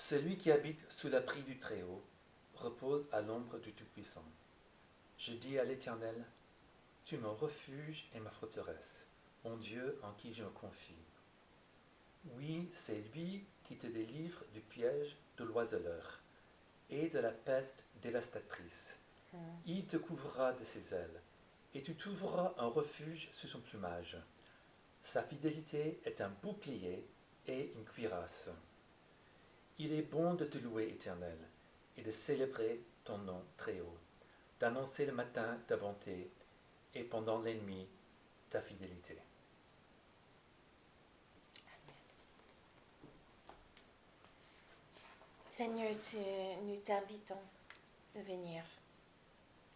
Celui qui habite sous l'abri du Très-Haut repose à l'ombre du Tout-Puissant. Je dis à l'Éternel, tu es mon refuge et ma forteresse, mon Dieu en qui je me confie. Oui, c'est lui qui te délivre du piège de l'oiseleur et de la peste dévastatrice. Il te couvrira de ses ailes, et tu trouveras un refuge sous son plumage. Sa fidélité est un bouclier et une cuirasse. Il est bon de te louer, Éternel, et de célébrer ton nom très haut, d'annoncer le matin ta bonté et pendant la nuit ta fidélité. Seigneur, nous t'invitons de venir,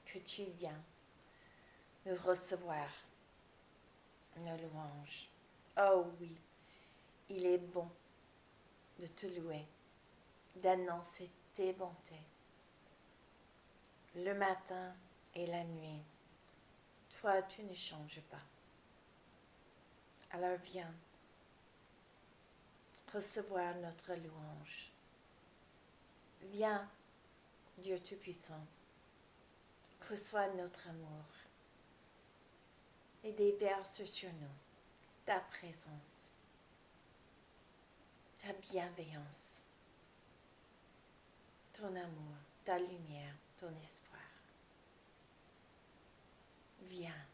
que tu viens de recevoir nos louanges. Oh oui, il est bon de te louer, d'annoncer tes bontés. Le matin et la nuit, toi, tu ne changes pas. Alors viens recevoir notre louange. Viens, Dieu Tout-Puissant, reçois notre amour et déverse sur nous ta présence, ta bienveillance, ton amour, ta lumière, ton espoir. Viens.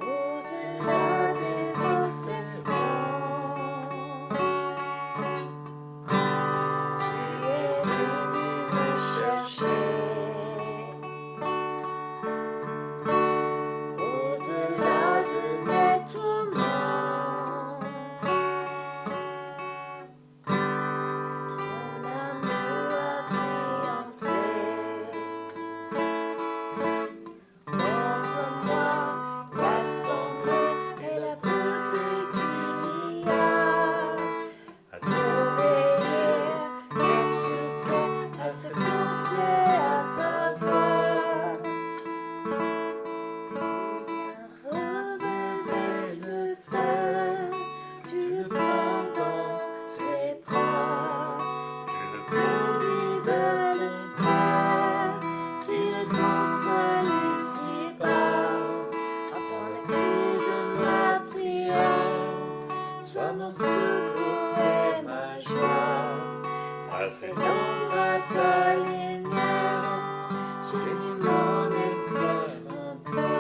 Au-delà des océans, tu es venu me chercher. Au-delà de mes tourments, ton amour a triomphé. Montre-moi la splendeur et la beauté qu'il y a à t'obéir. Es-tu prêt à se confier à ta voix? Tu viens réveiller le feu, tu le prends dans tes bras. Tu le conduis vers le Père, qui le console ici-bas. Entends le cri de ma prière, sois mon secours et ma joie. Passez l'ombre à ta lumière, j'ai mis mon espoir en toi.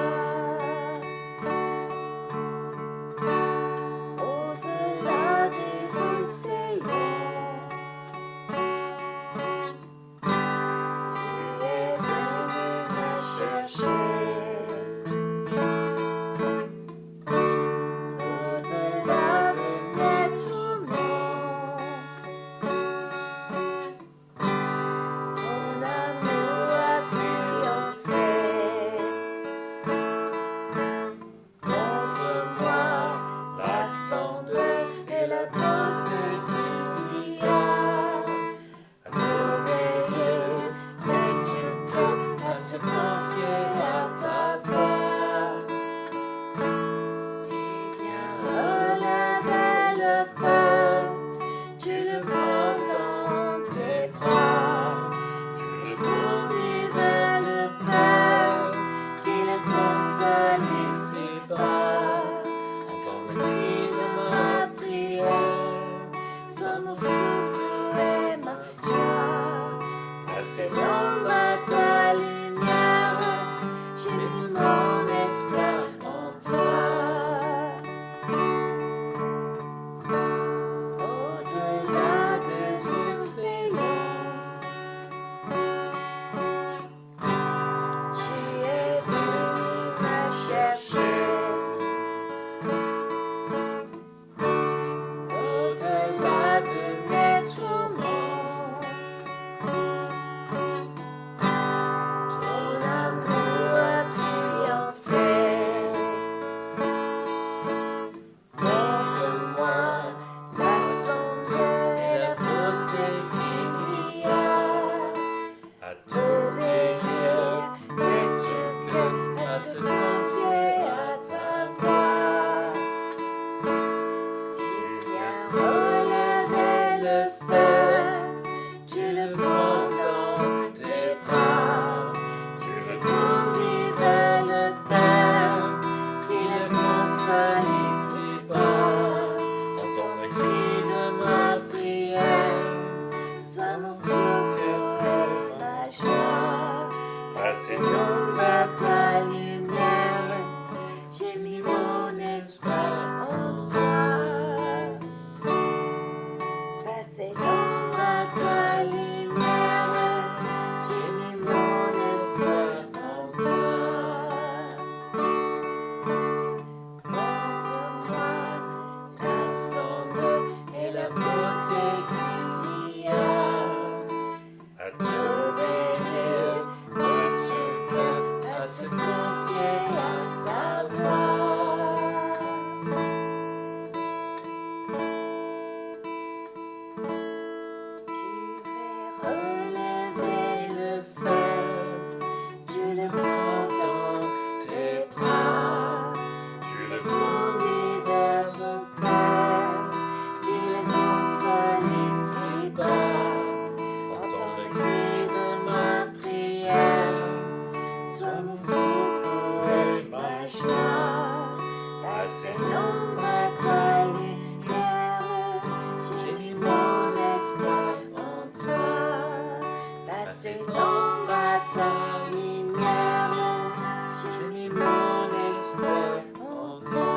Au-delà des océans, tu es venu me chercher. Au-delà de mes tourments, ton amour a triomphé. Montre-moi la splendeur et la beauté qu'il y a à t'obéir. Es-tu prêt à se confier à se confier à ta voix. Tu veux relever le feu, tu le prends dans tes bras, tu le conduis vers ton cœur, tu le consoles ici-bas. Entends le cri de ma prière, sois mon secours et ma joie. Passer l'ombre à ta lumière, j'ai mis mon espoir en toi. Passer l'ombre à ta lumière, j'ai mis mon espoir en toi.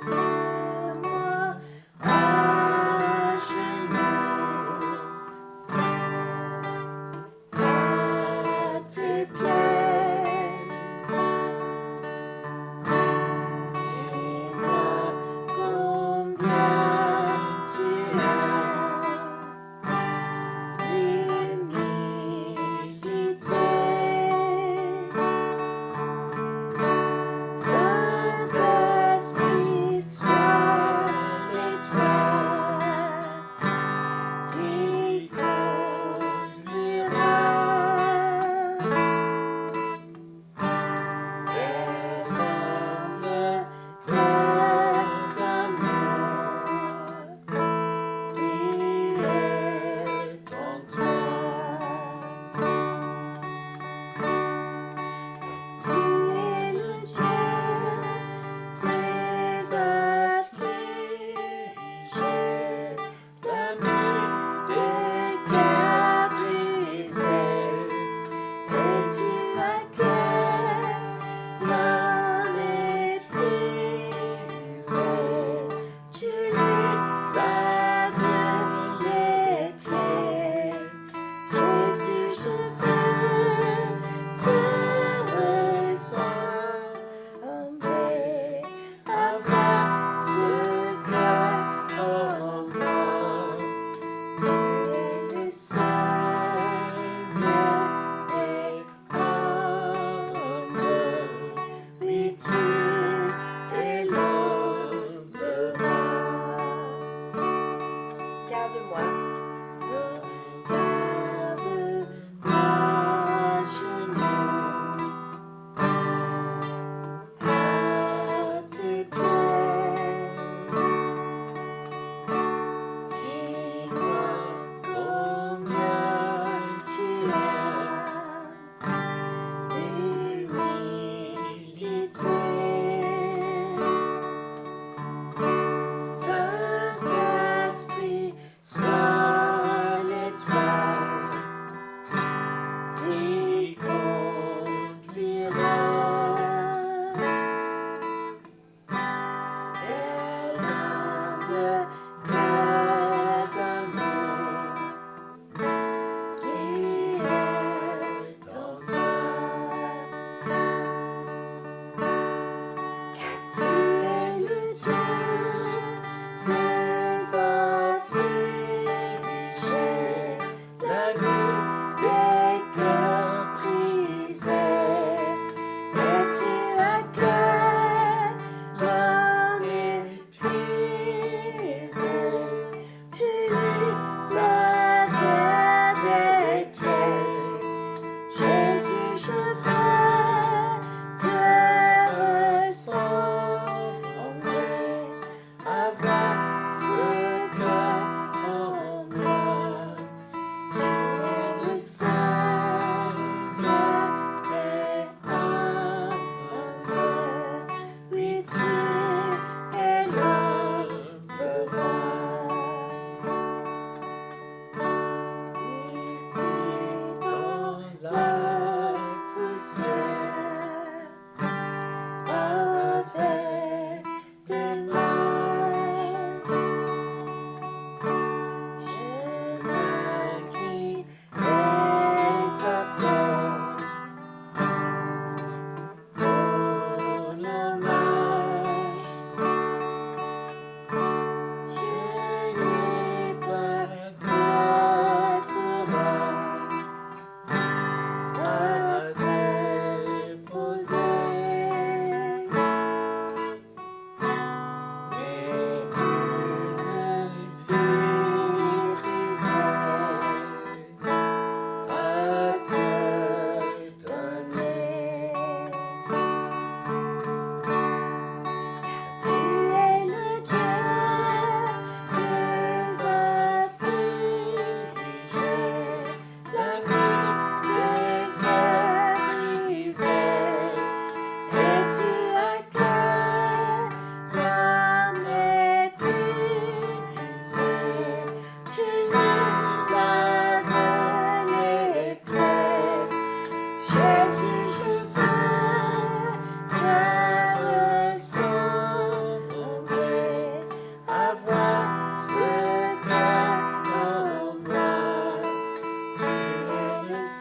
Garde-moi à genoux,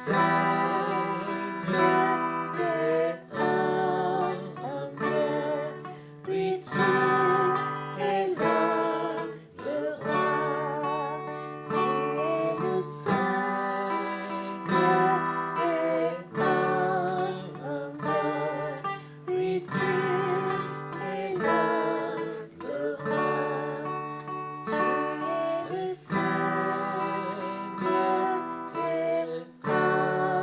des hommes. Oui, tu es l'homme, le roi. Tu es le Seigneur des hommes. Oui, tu es l'homme, le roi. Tu es le Seigneur des hommes.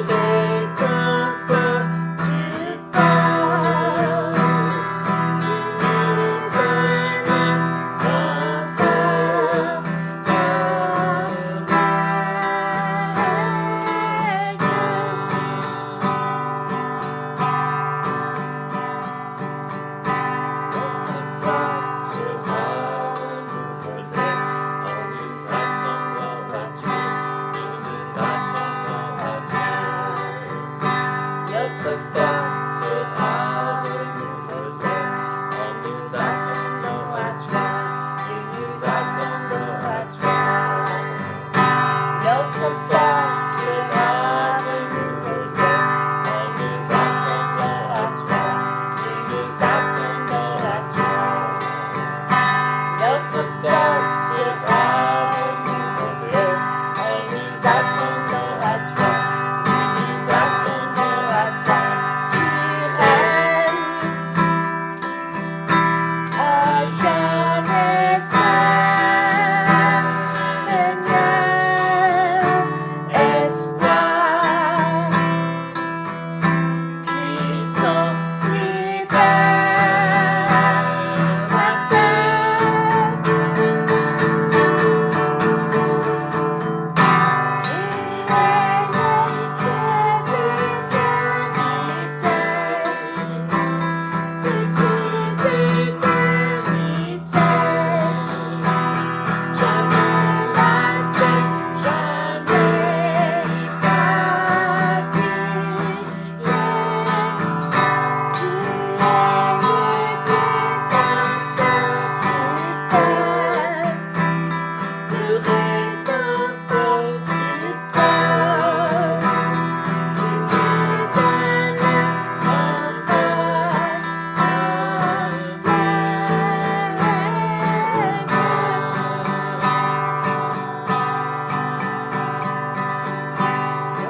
réconfort du Père. Tu nous donnes Notre foi sera renouvelée en nous attendant à Dieu. Nous nous attendons à Dieu. Notre foi sera renouvelée en nous attendant à Dieu. Nous nous attendons à Dieu. Notre foi sera renouvelée en nous attendant à Dieu. Nous nous attendons à Dieu. Notre foi sera renouvelée en nous attendant à Dieu. Nous nous attendons à Dieu. Tu règnes à jamais, Seigneur. Espoir, puissant, libérateur.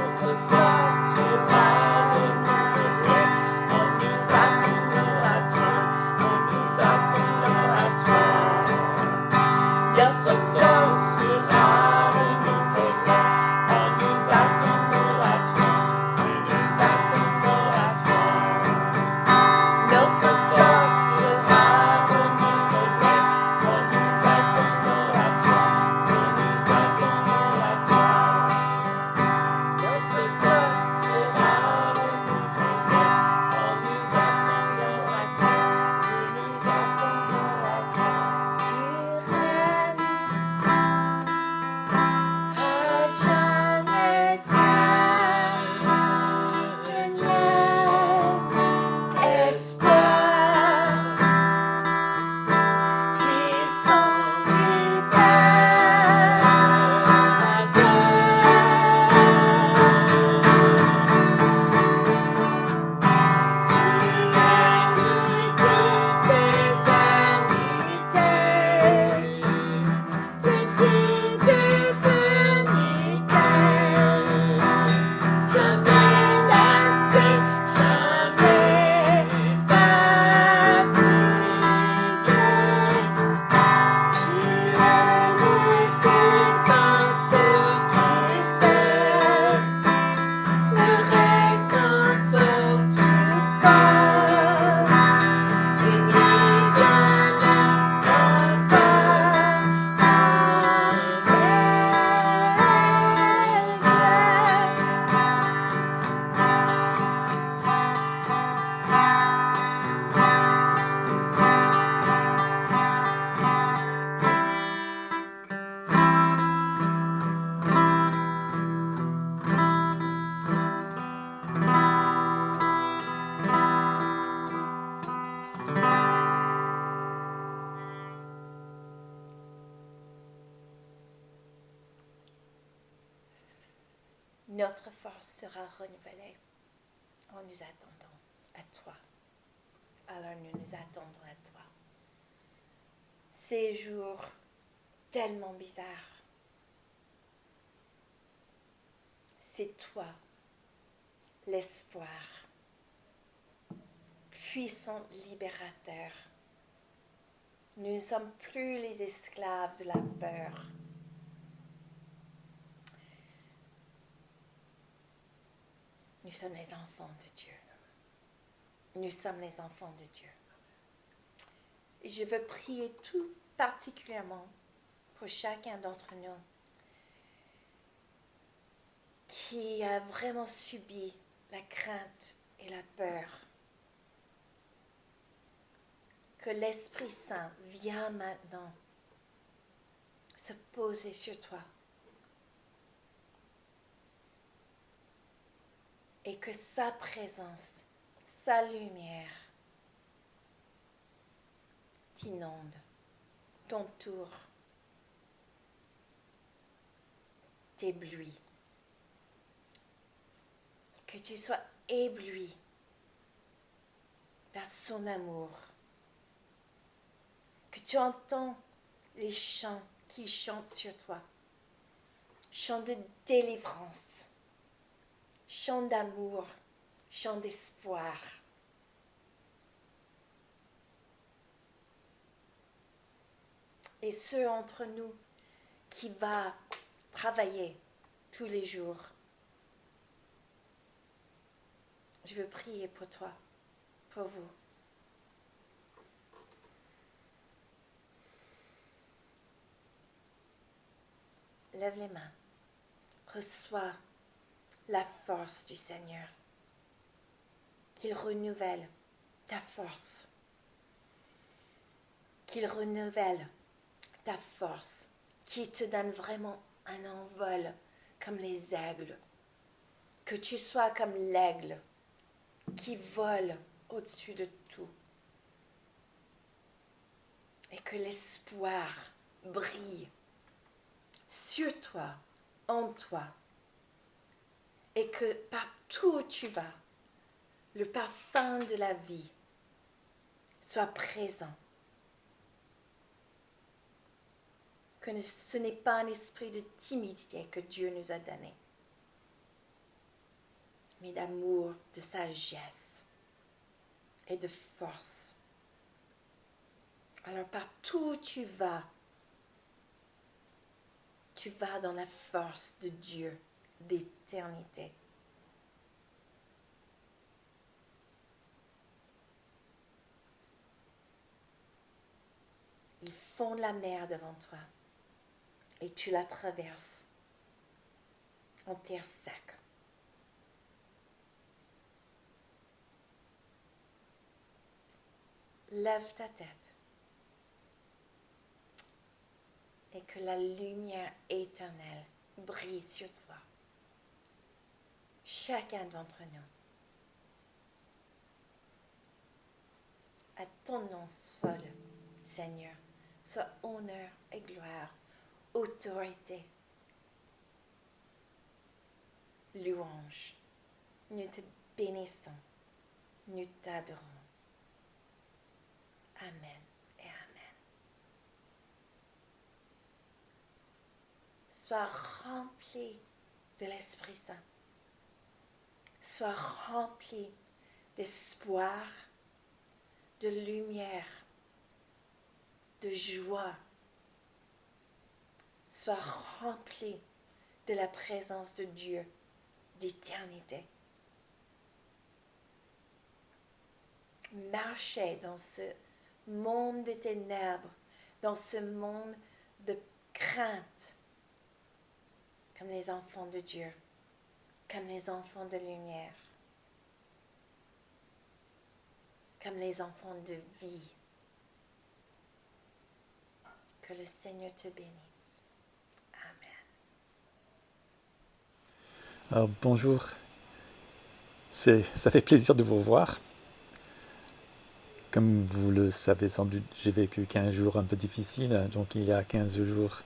Notre foi sera renouvelée en nous attendant à Dieu. En nous attendant à Dieu. Notre foi sera renouvelée en nous attendant à Dieu. Nous nous attendons à Dieu. Notre foi sera renouvelée en nous attendant à Dieu. Nous nous attendons à Dieu. Notre foi sera renouvelée en nous attendant à Dieu. Nous nous attendons à Dieu. Tu règnes à jamais, Seigneur. Espoir, puissant, Notre force sera renouvelée en nous attendant à toi. Alors nous nous attendons à toi. Ces jours tellement bizarres, c'est toi, l'espoir, puissant libérateur. Nous ne sommes plus les esclaves de la peur. Nous sommes les enfants de Dieu. Nous sommes les enfants de Dieu. Et je veux prier tout particulièrement pour chacun d'entre nous qui a vraiment subi la crainte et la peur. Que l'Esprit Saint vienne maintenant se poser sur toi. Et que sa présence, sa lumière t'inonde, t'entoure, t'éblouit. Que tu sois ébloui par son amour. Que tu entends les chants qui chantent sur toi. Chants de délivrance, chants d'amour, chants d'espoir. Et ceux entre nous qui va travailler tous les jours. Je veux prier pour toi, pour vous. Lève les mains. Reçois la force du Seigneur. Qu'il renouvelle ta force. Qu'il renouvelle ta force. Qu'il te donne vraiment un envol comme les aigles. Que tu sois comme l'aigle qui vole au-dessus de tout. Et que l'espoir brille sur toi, en toi. Et que partout où tu vas, le parfum de la vie soit présent. Que ce n'est pas un esprit de timidité que Dieu nous a donné, mais d'amour, de sagesse et de force. Alors partout où tu vas dans la force de Dieu d'éternité. Il fond la mer devant toi et tu la traverses en terre sec. Lève ta tête et que la lumière éternelle brille sur toi. Chacun d'entre nous. À ton nom seul, Seigneur, soit honneur et gloire, autorité, louange. Nous te bénissons, nous t'adorons. Amen et Amen. Sois rempli de l'Esprit Saint. Sois rempli d'espoir, de lumière, de joie. Sois rempli de la présence de Dieu, d'éternité. Marchez dans ce monde de ténèbres, dans ce monde de crainte, comme les enfants de Dieu, comme les enfants de lumière, comme les enfants de vie. Que le Seigneur te bénisse. Amen. Alors, bonjour, ça fait plaisir de vous revoir. Comme vous le savez sans doute, j'ai vécu 15 jours un peu difficiles. Donc il y a 15 jours,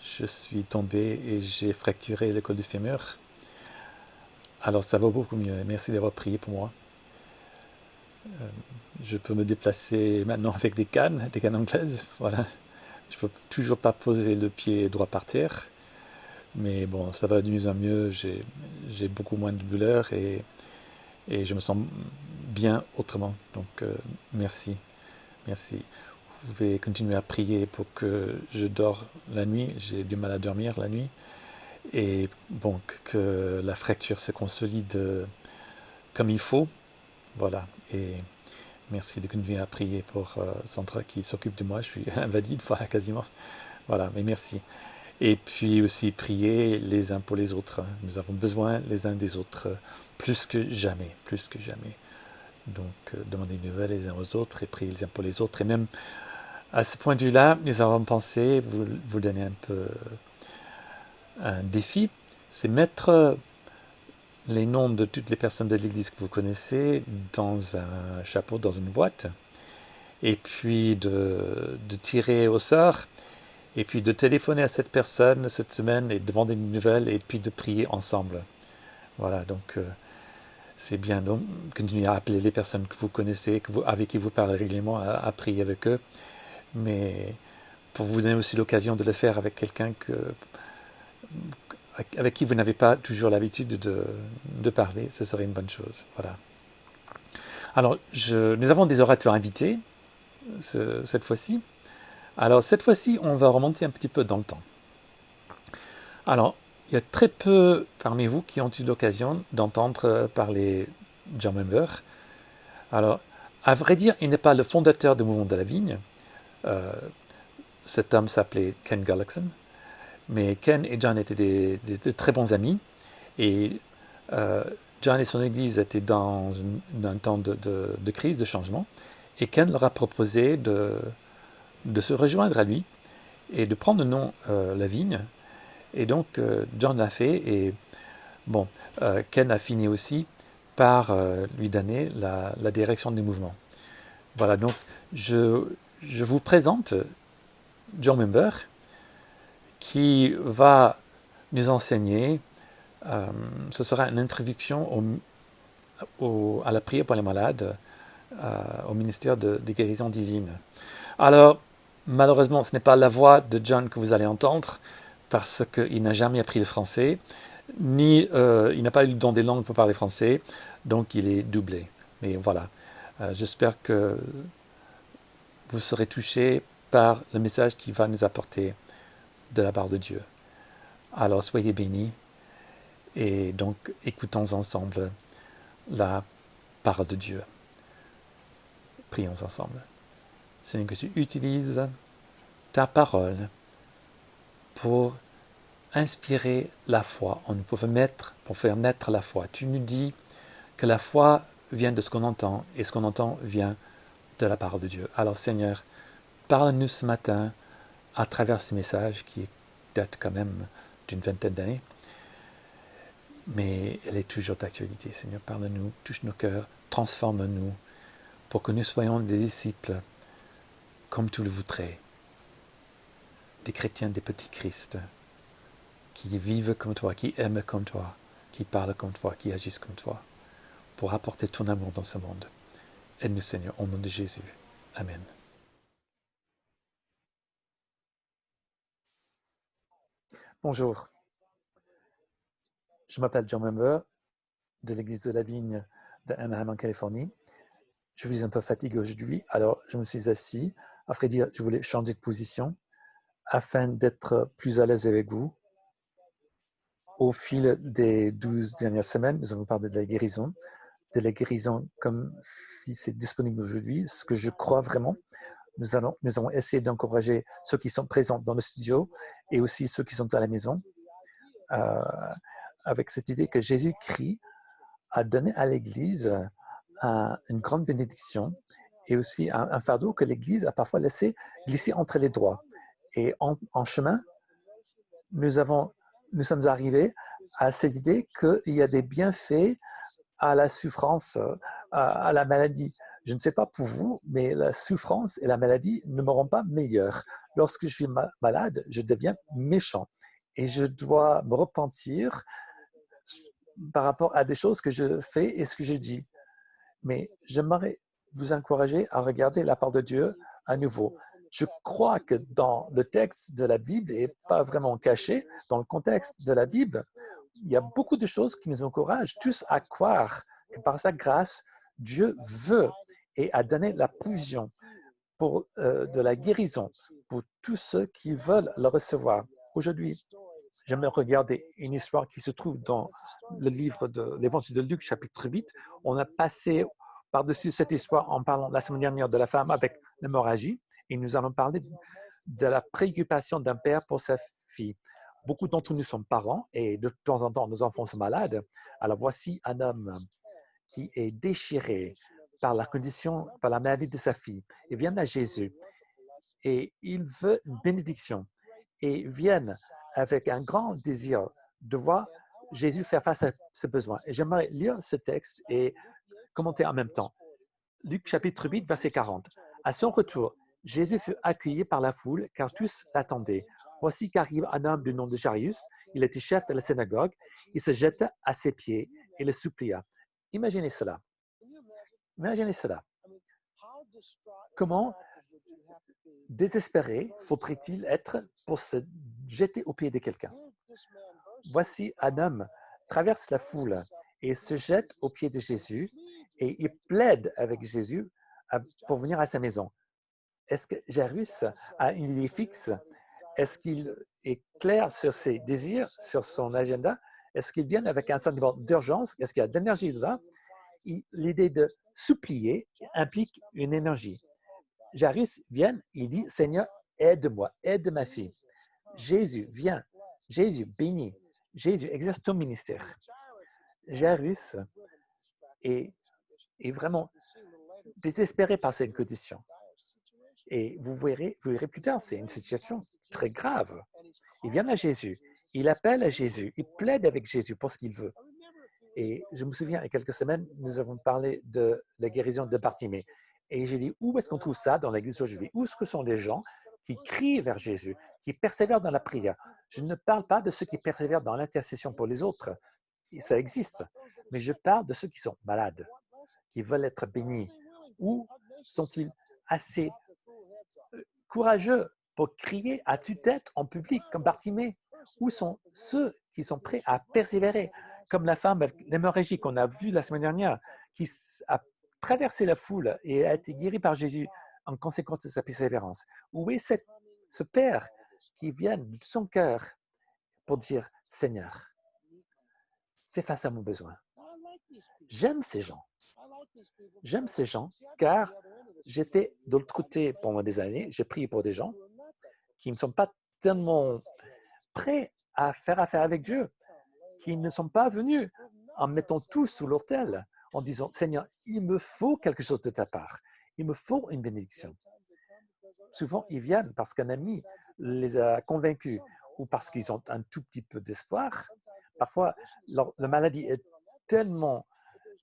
je suis tombé et j'ai fracturé le col du fémur. Alors ça va beaucoup mieux. Merci d'avoir prié pour moi. Je peux me déplacer maintenant avec des cannes anglaises. Voilà. Je ne peux toujours pas poser le pied droit par terre. Mais bon, ça va de mieux en mieux. J'ai beaucoup moins de douleur et je me sens bien autrement. Donc merci. Vous pouvez continuer à prier pour que je dors la nuit. J'ai du mal à dormir la nuit. et bon, que la fracture se consolide comme il faut. Voilà. Et merci de continuer à prier pour Sandra qui s'occupe de moi. Je suis invalide, voilà, quasiment. Voilà, mais merci. Et puis aussi prier les uns pour les autres. Nous avons besoin les uns des autres plus que jamais, plus que jamais. Donc, demander des nouvelles les uns aux autres et prier les uns pour les autres. Et même à ce point de vue-là, nous avons pensé vous donner un peu un défi, c'est mettre les noms de toutes les personnes de l'Église que vous connaissez dans un chapeau, dans une boîte, et puis de tirer au sort, et puis de téléphoner à cette personne cette semaine et de demander une nouvelle, et puis de prier ensemble. Voilà, donc c'est bien. Donc, continuez à appeler les personnes que vous connaissez, avec qui vous parlez régulièrement, à prier avec eux, mais pour vous donner aussi l'occasion de le faire avec quelqu'un avec qui vous n'avez pas toujours l'habitude de parler, ce serait une bonne chose. Voilà. Alors, nous avons des orateurs invités cette fois-ci. Alors, cette fois-ci, on va remonter un petit peu dans le temps. Alors, il y a très peu parmi vous qui ont eu l'occasion d'entendre parler John Wimber. Alors, à vrai dire, il n'est pas le fondateur du mouvement de la vigne. Cet homme s'appelait Ken Gullickson. Mais Ken et John étaient de très bons amis. Et John et son église étaient dans un temps de crise, de changement. Et Ken leur a proposé de se rejoindre à lui et de prendre le nom La Vigne. Et donc, John l'a fait. Et bon, Ken a fini aussi par lui donner la direction du mouvement. Voilà, donc je vous présente John Wimber, qui va nous enseigner, ce sera une introduction à la prière pour les malades, au ministère des guérisons divines. Alors, malheureusement, ce n'est pas la voix de John que vous allez entendre, parce qu'il n'a jamais appris le français, ni il n'a pas eu le don des langues pour parler français, donc il est doublé. Mais voilà, j'espère que vous serez touchés par le message qu'il va nous apporter de la part de Dieu. Alors soyez bénis et donc écoutons ensemble la parole de Dieu. Prions ensemble. Seigneur, que tu utilises ta parole pour inspirer la foi, pour faire naître la foi. Tu nous dis que la foi vient de ce qu'on entend et ce qu'on entend vient de la parole de Dieu. Alors Seigneur, parle-nous ce matin à travers ce message qui date quand même d'une vingtaine d'années, mais elle est toujours d'actualité. Seigneur, parle-nous, touche nos cœurs, transforme-nous pour que nous soyons des disciples comme tu le voudrais, des chrétiens, des petits Christ, qui vivent comme toi, qui aiment comme toi, qui parlent comme toi, qui agissent comme toi, pour apporter ton amour dans ce monde. Aide-nous, Seigneur, au nom de Jésus. Amen. Bonjour, je m'appelle John Wimber, de l'église de la Vigne de Anaheim en Californie. Je suis un peu fatigué aujourd'hui, alors je me suis assis. À vrai dire, je voulais changer de position afin d'être plus à l'aise avec vous. Au fil des 12 dernières semaines, nous avons parlé de la guérison comme si c'est disponible aujourd'hui, ce que je crois vraiment. Nous avons essayé d'encourager ceux qui sont présents dans le studio et aussi ceux qui sont à la maison avec cette idée que Jésus-Christ a donné à l'Église une grande bénédiction et aussi un fardeau que l'Église a parfois laissé glisser entre les doigts. Et en chemin, nous sommes arrivés à cette idée qu'il y a des bienfaits à la souffrance, à la maladie. Je ne sais pas pour vous, mais la souffrance et la maladie ne me rendent pas meilleur. Lorsque je suis malade, je deviens méchant et je dois me repentir par rapport à des choses que je fais et ce que je dis. Mais j'aimerais vous encourager à regarder la part de Dieu à nouveau. Je crois que dans le texte de la Bible, et pas vraiment caché, dans le contexte de la Bible, il y a beaucoup de choses qui nous encouragent tous à croire que par sa grâce, Dieu veut et a donné la provision pour de la guérison pour tous ceux qui veulent le recevoir. Aujourd'hui, J'aimerais regarder une histoire qui se trouve dans le livre de l'Évangile de Luc, chapitre 8. On a passé par-dessus cette histoire en parlant la semaine dernière de la femme avec l'hémorragie et nous allons parler de la préoccupation d'un père pour sa fille. Beaucoup d'entre nous sommes parents et de temps en temps, nos enfants sont malades. Alors voici un homme qui est déchiré par la condition, par la maladie de sa fille. Il vient à Jésus et il veut une bénédiction et vient avec un grand désir de voir Jésus faire face à ce besoin. Et j'aimerais lire ce texte et commenter en même temps. Luc chapitre 8, verset 40. À son retour, Jésus fut accueilli par la foule car tous l'attendaient. Voici qu'arrive un homme du nom de Jairus. Il était chef de la synagogue. Il se jeta à ses pieds et le supplia. Imaginez cela. Imaginez cela. Comment désespéré faudrait-il être pour se jeter aux pieds de quelqu'un? Voici un homme traverse la foule et se jette aux pieds de Jésus et il plaide avec Jésus pour venir à sa maison. Est-ce que Jairus a une idée fixe? Est-ce qu'il est clair sur ses désirs, sur son agenda? Est-ce qu'il vient avec un sentiment d'urgence? Est-ce qu'il y a de l'énergie dedans? L'idée de supplier implique une énergie. Jairus vient, il dit, Seigneur, aide-moi, aide ma fille. Jésus vient, Jésus bénit, Jésus exerce ton ministère. Jairus est vraiment désespéré par cette condition. Et vous verrez plus tard, c'est une situation très grave. Il vient à Jésus, il appelle à Jésus, il plaide avec Jésus pour ce qu'il veut. Et je me souviens, il y a quelques semaines, nous avons parlé de la guérison de Bartimée. Et j'ai dit, où est-ce qu'on trouve ça dans l'Église aujourd'hui? Où est-ce que sont les gens qui crient vers Jésus, qui persévèrent dans la prière? Je ne parle pas de ceux qui persévèrent dans l'intercession pour les autres. Ça existe. Mais je parle de ceux qui sont malades, qui veulent être bénis. Où sont-ils assez courageux pour crier à tue-tête en public comme Bartimée? Où sont ceux qui sont prêts à persévérer, comme la femme avec l'hémorragie qu'on a vue la semaine dernière, qui a traversé la foule et a été guérie par Jésus en conséquence de sa persévérance? Où est ce Père qui vient de son cœur pour dire, Seigneur, fais face à mon besoin? J'aime ces gens. J'aime ces gens car j'étais de l'autre côté pendant des années, j'ai prié pour des gens qui ne sont pas tellement prêts à faire affaire avec Dieu, qui ne sont pas venus en mettant tout sous l'autel, en disant, Seigneur, il me faut quelque chose de ta part, il me faut une bénédiction. Souvent, ils viennent parce qu'un ami les a convaincus ou parce qu'ils ont un tout petit peu d'espoir. Parfois, la maladie est tellement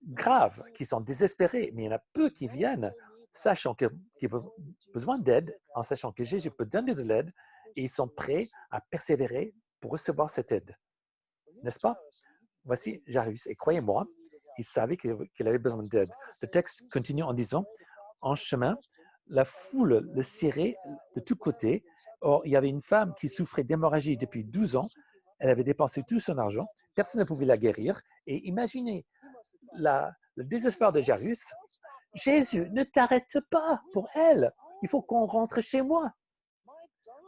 grave qu'ils sont désespérés, mais il y en a peu qui viennent sachant qu'ils ont besoin d'aide, en sachant que Jésus peut donner de l'aide, et ils sont prêts à persévérer pour recevoir cette aide. N'est-ce pas? Voici Jairus, et croyez-moi, il savait qu'il avait besoin d'aide. Le texte continue en disant, en chemin, la foule le serrait de tous côtés. Or, il y avait une femme qui souffrait d'hémorragie depuis 12 ans. Elle avait dépensé tout son argent. Personne ne pouvait la guérir. Et imaginez le désespoir de Jairus. Jésus, ne t'arrête pas pour elle. Il faut qu'on rentre chez moi.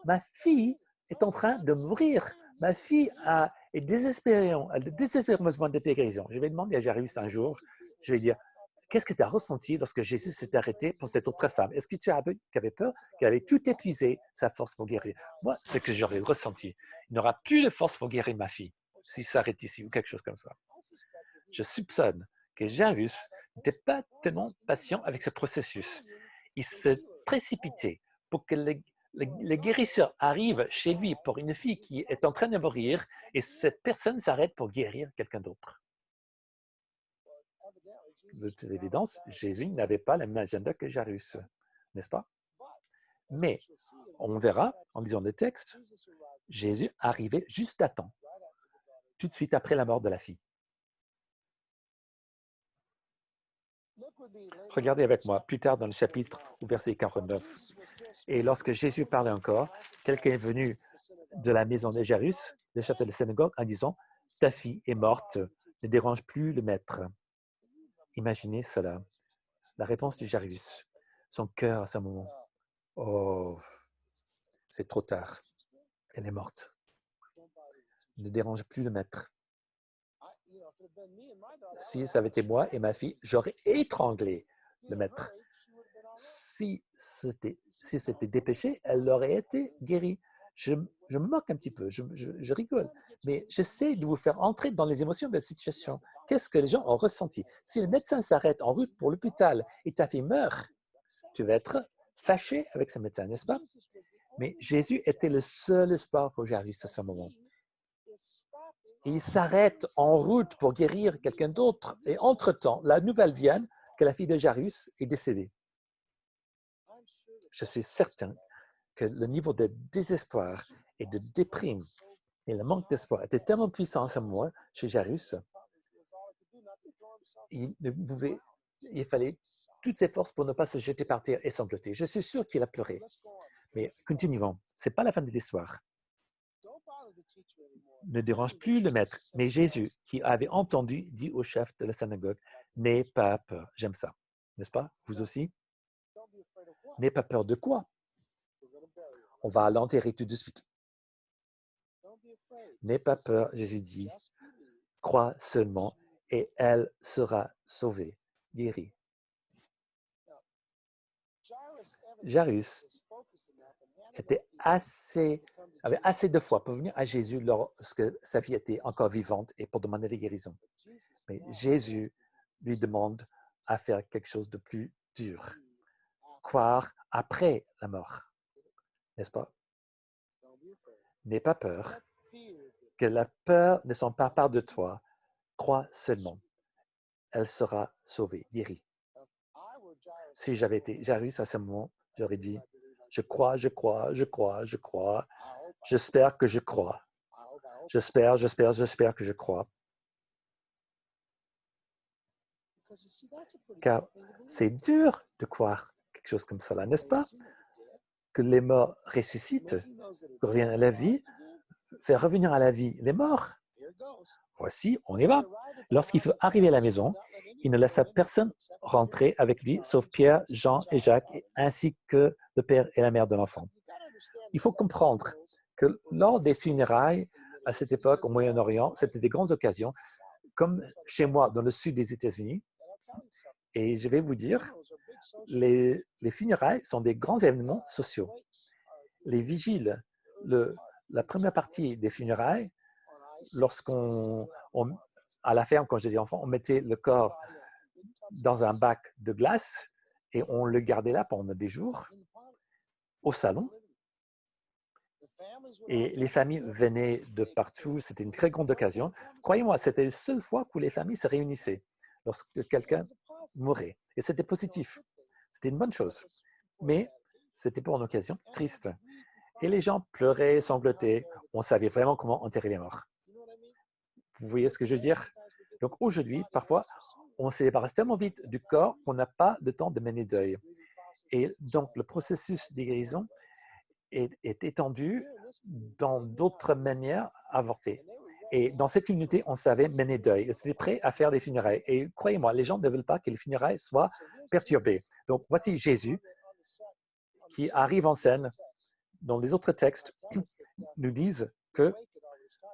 Ma fille est en train de mourir. Ma fille est désespérée. Elle a désespérément besoin de guérison. Je vais demander à Jairus un jour, je vais dire, qu'est-ce que tu as ressenti lorsque Jésus s'est arrêté pour cette autre femme? Est-ce que tu avais peur qu'elle avait tout épuisé, sa force pour guérir? Moi, c'est ce que j'aurais ressenti. Il n'aura plus de force pour guérir ma fille s'il s'arrête ici ou quelque chose comme ça. Je soupçonne que Jairus n'était pas tellement patient avec ce processus. Il se précipitait pour que le guérisseur arrive chez lui pour une fille qui est en train de mourir et cette personne s'arrête pour guérir quelqu'un d'autre. De toute évidence, Jésus n'avait pas la même agenda que Jairus, n'est-ce pas? Mais on verra, en lisant le texte, Jésus arrivait juste à temps, tout de suite après la mort de la fille. Regardez avec moi plus tard dans le chapitre au verset 49. Et lorsque Jésus parlait encore, quelqu'un est venu de la maison de Jairus, le chef de la synagogue, en disant, « Ta fille est morte, ne dérange plus le maître. » Imaginez cela. La réponse de Jairus, son cœur à ce moment. Oh, c'est trop tard. Elle est morte. ne dérange plus le maître. Si ça avait été moi et ma fille, j'aurais étranglé le maître. Si c'était dépêché, elle aurait été guérie. Je me moque un petit peu, je rigole, mais j'essaie de vous faire entrer dans les émotions de la situation. Qu'est-ce que les gens ont ressenti? Si le médecin s'arrête en route pour l'hôpital et ta fille meurt, tu vas être fâché avec ce médecin, n'est-ce pas? Mais Jésus était le seul espoir pour Jairus à ce moment. Et il s'arrête en route pour guérir quelqu'un d'autre. Et entre-temps, la nouvelle vient que la fille de Jairus est décédée. Je suis certain que le niveau de désespoir et de déprime et le manque d'espoir était tellement puissant en ce moment chez Jairus, il fallait toutes ses forces pour ne pas se jeter par terre et sangloter. Je suis sûr qu'il a pleuré. Mais continuons. Ce n'est pas la fin de l'histoire. Ne dérange plus le maître. Mais Jésus, qui avait entendu, dit au chef de la synagogue, n'aie pas peur. J'aime ça, n'est-ce pas? Vous aussi? N'aie pas peur de quoi? On va l'enterrer tout de suite. N'aie pas peur, Jésus dit. Crois seulement et elle sera sauvée, guérie. Jairus avait assez de foi pour venir à Jésus lorsque sa fille était encore vivante et pour demander des guérisons. Mais Jésus lui demande à faire quelque chose de plus dur. Croire après la mort, n'est-ce pas? N'aie pas peur. Que la peur ne s'empare pas de toi. Crois seulement. Elle sera sauvée, guérie. Si j'avais été Jairus à ce moment, j'aurais dit, je crois, je crois, je crois, je crois. J'espère que je crois. J'espère que je crois. Car c'est dur de croire quelque chose comme ça, n'est-ce pas? Que les morts ressuscitent, reviennent à la vie, faire revenir à la vie les morts. Voici, on y va. Lorsqu'il faut arriver à la maison, il ne laissa personne rentrer avec lui, sauf Pierre, Jean et Jacques, ainsi que le père et la mère de l'enfant. Il faut comprendre que lors des funérailles, à cette époque, au Moyen-Orient, c'était des grandes occasions, comme chez moi, dans le sud des États-Unis. Et je vais vous dire, les funérailles sont des grands événements sociaux. Les vigiles, la première partie des funérailles, à la ferme, quand j'étais enfant, on mettait le corps dans un bac de glace et on le gardait là pendant des jours au salon. Et les familles venaient de partout. C'était une très grande occasion. Croyez-moi, c'était la seule fois où les familles se réunissaient lorsque quelqu'un mourait. Et c'était positif. C'était une bonne chose. Mais c'était pour une occasion triste. Et les gens pleuraient, sanglotaient. On savait vraiment comment enterrer les morts. Vous voyez ce que je veux dire? Donc aujourd'hui, parfois, on se débarrasse tellement vite du corps qu'on n'a pas de temps de mener deuil. Et donc, le processus de guérison est étendu dans d'autres manières avortées. Et dans cette communauté, on savait mener deuil. C'était prêt à faire des funérailles. Et croyez-moi, les gens ne veulent pas que les funérailles soient perturbées. Donc, voici Jésus qui arrive en scène. Dans les autres textes, nous disent que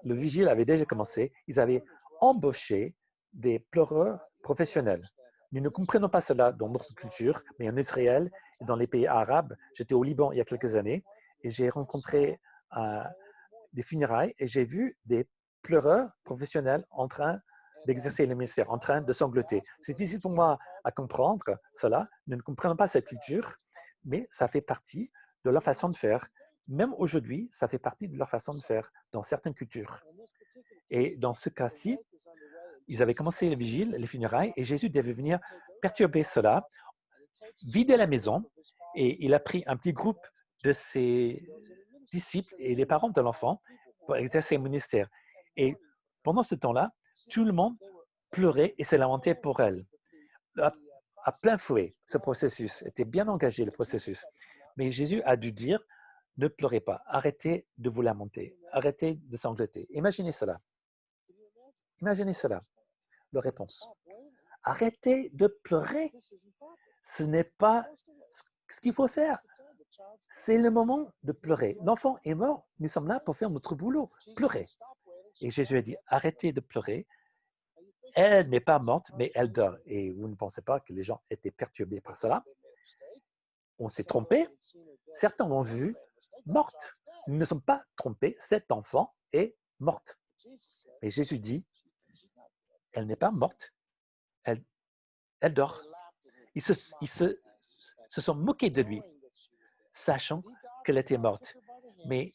le vigile avait déjà commencé. Ils avaient embauché des pleureurs professionnels. Nous ne comprenons pas cela dans notre culture, mais en Israël et dans les pays arabes, j'étais au Liban il y a quelques années et j'ai rencontré des funérailles et j'ai vu des pleureurs professionnels en train d'exercer le ministère, en train de sangloter. C'est difficile pour moi à comprendre cela. Nous ne comprenons pas cette culture, mais ça fait partie de leur façon de faire. Même aujourd'hui, ça fait partie de leur façon de faire dans certaines cultures. Et dans ce cas-ci, ils avaient commencé les vigiles, les funérailles, et Jésus devait venir perturber cela, vider la maison, et il a pris un petit groupe de ses disciples et les parents de l'enfant pour exercer le ministère. Et pendant ce temps-là, tout le monde pleurait et se lamentait pour elle. À plein fouet, ce processus était bien engagé, le processus. Mais Jésus a dû dire, ne pleurez pas, arrêtez de vous lamenter, arrêtez de sangloter. Imaginez cela. Imaginez cela. Leur réponse. Arrêtez de pleurer. Ce n'est pas ce qu'il faut faire. C'est le moment de pleurer. L'enfant est mort, nous sommes là pour faire notre boulot. Pleurer. Et Jésus a dit, arrêtez de pleurer. Elle n'est pas morte, mais elle dort. Et vous ne pensez pas que les gens étaient perturbés par cela? On s'est trompé. Certains l'ont vue morte. Nous ne sommes pas trompés. Cet enfant est morte. Mais Jésus dit, elle n'est pas morte, elle dort. Ils se sont moqués de lui, sachant qu'elle était morte. Mais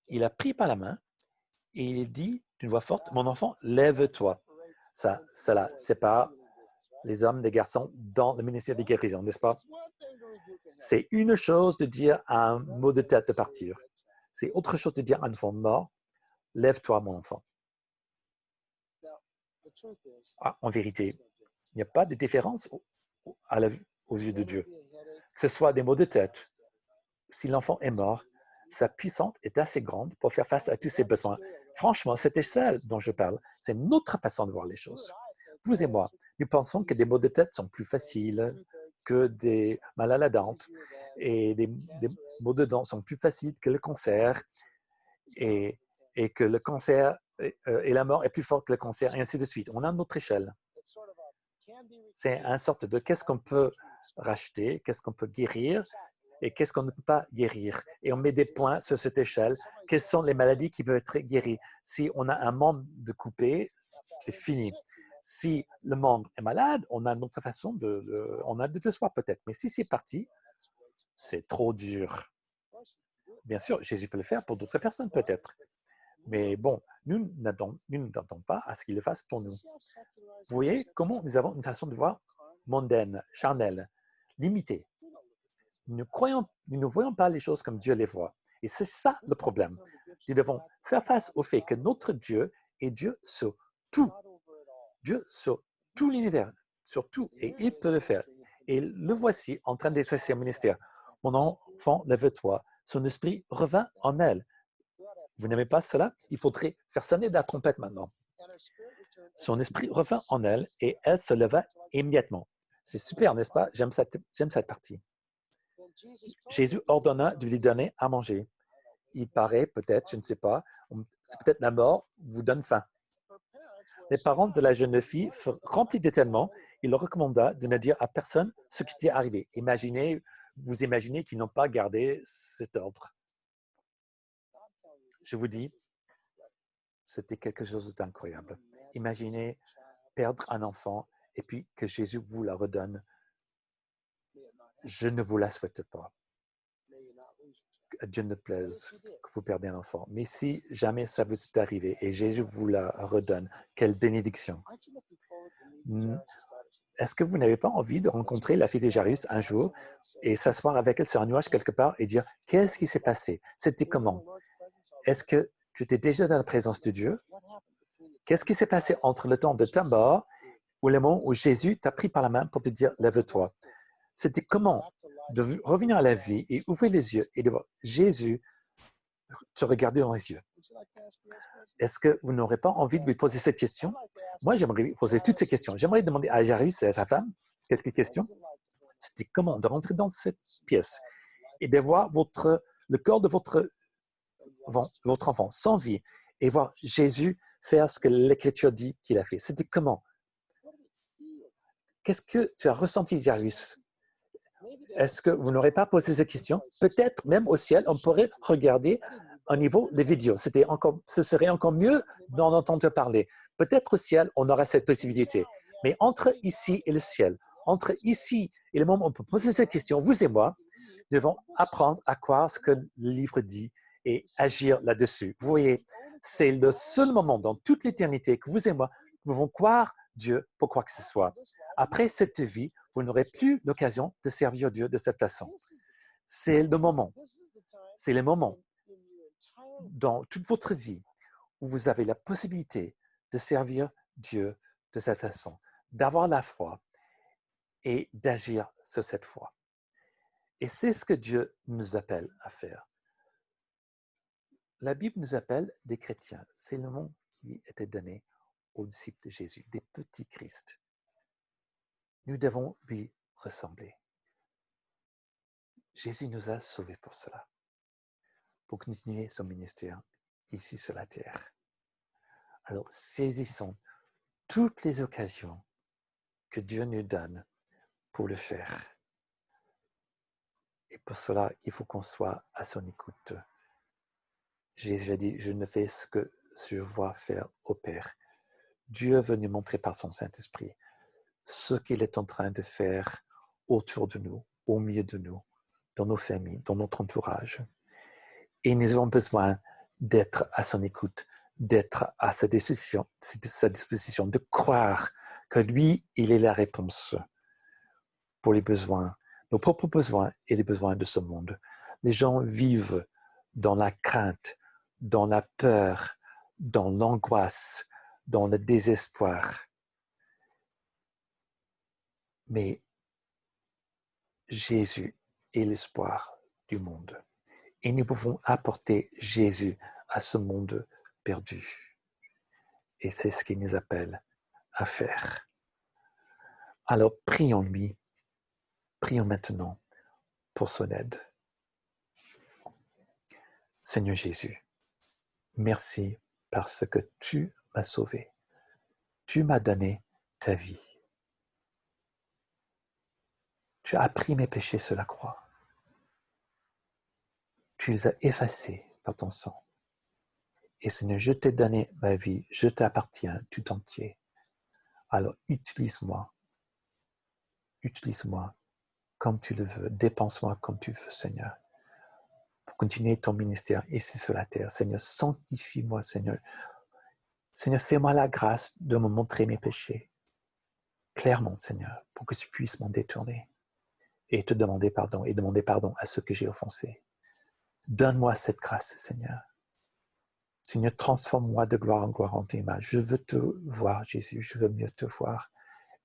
il a pris par la main et il dit d'une voix forte, mon enfant, lève-toi. Cela sépare les hommes des garçons dans le ministère des guérisons, n'est-ce pas? C'est une chose de dire à un mot de tête de partir. C'est autre chose de dire à un enfant mort, lève-toi, mon enfant. En vérité, il n'y a pas de différence aux yeux de Dieu. Que ce soit des maux de tête, si l'enfant est mort, sa puissance est assez grande pour faire face à tous ses besoins. Franchement, c'était ça dont je parle. C'est notre façon de voir les choses. Vous et moi, nous pensons que des maux de tête sont plus faciles que des mal à la dent et des maux de dents sont plus faciles que le cancer et que le cancer et la mort est plus fort que le cancer et ainsi de suite. On a notre échelle. C'est une sorte de qu'est-ce qu'on peut racheter, qu'est-ce qu'on peut guérir et qu'est-ce qu'on ne peut pas guérir. Et on met des points sur cette échelle. Quelles sont les maladies qui peuvent être guéries? Si on a un membre de coupé, c'est fini. Si le membre est malade, on a une autre façon on a de soins peut-être. Mais si c'est parti, c'est trop dur. Bien sûr, Jésus peut le faire pour d'autres personnes peut-être. Mais bon, nous n'attendons pas à ce qu'il le fasse pour nous. Vous voyez comment nous avons une façon de voir mondaine, charnelle, limitée. Nous ne voyons pas les choses comme Dieu les voit. Et c'est ça le problème. Nous devons faire face au fait que notre Dieu est Dieu sur tout. Dieu sur tout l'univers, sur tout. Et il peut le faire. Et le voici en train d'exercer son ministère. Mon enfant, lève-toi. Son esprit revint en elle. Vous n'aimez pas cela? Il faudrait faire sonner de la trompette maintenant. Son esprit revint en elle et elle se leva immédiatement. C'est super, n'est-ce pas? J'aime cette partie. Jésus ordonna de lui donner à manger. Il paraît peut-être, je ne sais pas, c'est peut-être la mort vous donne faim. Les parents de la jeune fille furent remplis d'étonnement. Il leur recommanda de ne dire à personne ce qui était arrivé. Vous imaginez qu'ils n'ont pas gardé cet ordre. Je vous dis, c'était quelque chose d'incroyable. Imaginez perdre un enfant et puis que Jésus vous la redonne. Je ne vous la souhaite pas. Que Dieu ne plaise que vous perdez un enfant. Mais si jamais ça vous est arrivé et Jésus vous la redonne, quelle bénédiction. Est-ce que vous n'avez pas envie de rencontrer la fille de Jairus un jour et s'asseoir avec elle sur un nuage quelque part et dire « Qu'est-ce qui s'est passé? C'était comment? Est-ce que tu étais déjà dans la présence de Dieu? Qu'est-ce qui s'est passé entre le temps de ta mort ou le moment où Jésus t'a pris par la main pour te dire « Lève-toi ». C'était comment de revenir à la vie et ouvrir les yeux et de voir Jésus te regarder dans les yeux. Est-ce que vous n'aurez pas envie de lui poser cette question? Moi, j'aimerais lui poser toutes ces questions. J'aimerais demander à Jairus et à sa femme quelques questions. C'était comment de rentrer dans cette pièce et de voir le corps de votre enfant sans vie et voir Jésus faire ce que l'Écriture dit qu'il a fait. C'était comment? Qu'est-ce que tu as ressenti, Jairus? Est-ce que vous n'aurez pas posé ces questions? Peut-être même au ciel, on pourrait regarder au niveau des vidéos. Ce serait encore mieux d'en entendre parler. Peut-être au ciel, on aura cette possibilité. Mais entre ici et le ciel, entre ici et le moment où on peut poser ces questions, vous et moi, nous devons apprendre à croire ce que le livre dit et agir là-dessus. Vous voyez, c'est le seul moment dans toute l'éternité que vous et moi pouvons croire Dieu pour quoi que ce soit. Après cette vie, vous n'aurez plus l'occasion de servir Dieu de cette façon. C'est le moment. C'est le moment dans toute votre vie où vous avez la possibilité de servir Dieu de cette façon, d'avoir la foi et d'agir sur cette foi. Et c'est ce que Dieu nous appelle à faire. La Bible nous appelle des chrétiens. C'est le nom qui était donné aux disciples de Jésus, des petits Christ. Nous devons lui ressembler. Jésus nous a sauvés pour cela, pour continuer son ministère ici sur la terre. Alors saisissons toutes les occasions que Dieu nous donne pour le faire. Et pour cela, il faut qu'on soit à son écoute. Jésus a dit, je ne fais ce que je vois faire au Père. Dieu veut nous montrer par son Saint-Esprit ce qu'il est en train de faire autour de nous, au milieu de nous, dans nos familles, dans notre entourage. Et nous avons besoin d'être à son écoute, d'être à sa disposition, de croire que lui, il est la réponse pour les besoins, nos propres besoins et les besoins de ce monde. Les gens vivent dans la crainte, dans la peur, dans l'angoisse, dans le désespoir. Mais Jésus est l'espoir du monde. Et nous pouvons apporter Jésus à ce monde perdu. Et c'est ce qu'il nous appelle à faire. Alors prions-lui, prions maintenant pour son aide. Seigneur Jésus, merci parce que tu m'as sauvé. Tu m'as donné ta vie. Tu as pris mes péchés sur la croix. Tu les as effacés par ton sang. Et Seigneur, je t'ai donné ma vie, je t'appartiens tout entier. Alors utilise-moi comme tu le veux, dépense-moi comme tu veux, Seigneur, pour continuer ton ministère ici sur la terre. Seigneur, sanctifie-moi, Seigneur. Seigneur, fais-moi la grâce de me montrer mes péchés clairement, Seigneur, pour que tu puisses m'en détourner et te demander pardon et demander pardon à ceux que j'ai offensés. Donne-moi cette grâce, Seigneur. Seigneur, transforme-moi de gloire en gloire en tes mains. Je veux te voir, Jésus. Je veux mieux te voir.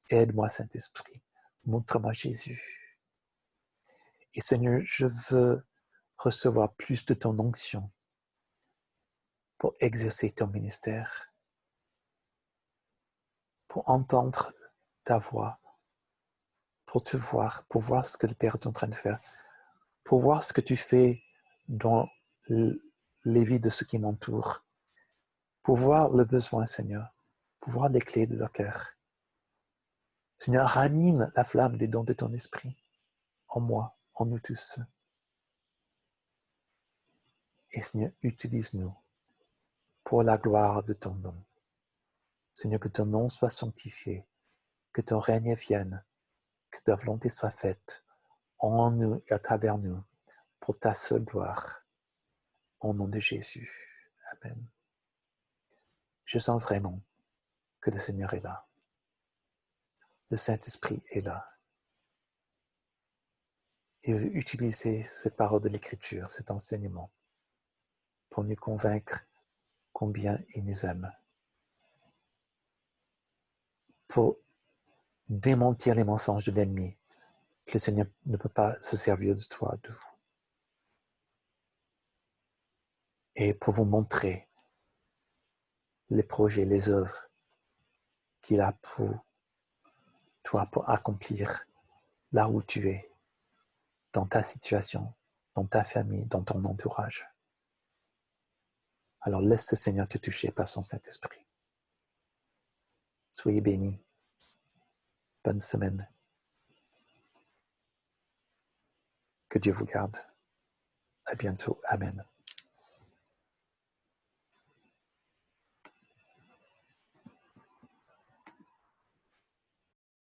Aide-moi, Saint-Esprit. Montre-moi Jésus. Et Seigneur, je veux recevoir plus de ton onction pour exercer ton ministère, pour entendre ta voix, pour te voir, pour voir ce que le Père est en train de faire, pour voir ce que tu fais dans les vies de ceux qui m'entourent, pour voir le besoin, Seigneur, pour voir les clés de leur cœur. Seigneur, ranime la flamme des dons de ton esprit en moi, en nous tous. Et Seigneur, utilise-nous pour la gloire de ton nom. Seigneur, que ton nom soit sanctifié, que ton règne vienne, que ta volonté soit faite en nous et à travers nous, pour ta seule gloire. Au nom de Jésus. Amen. Je sens vraiment que le Seigneur est là. Le Saint-Esprit est là. Il veut utiliser ces paroles de l'Écriture, cet enseignement, pour nous convaincre combien il nous aime, pour démentir les mensonges de l'ennemi, que le Seigneur ne peut pas se servir de toi, de vous, et pour vous montrer les projets, les œuvres qu'il a pour toi, pour accomplir là où tu es, dans ta situation, dans ta famille, dans ton entourage. Alors laisse le Seigneur te toucher par son Saint-Esprit. Soyez bénis. Bonne semaine. Que Dieu vous garde. À bientôt. Amen.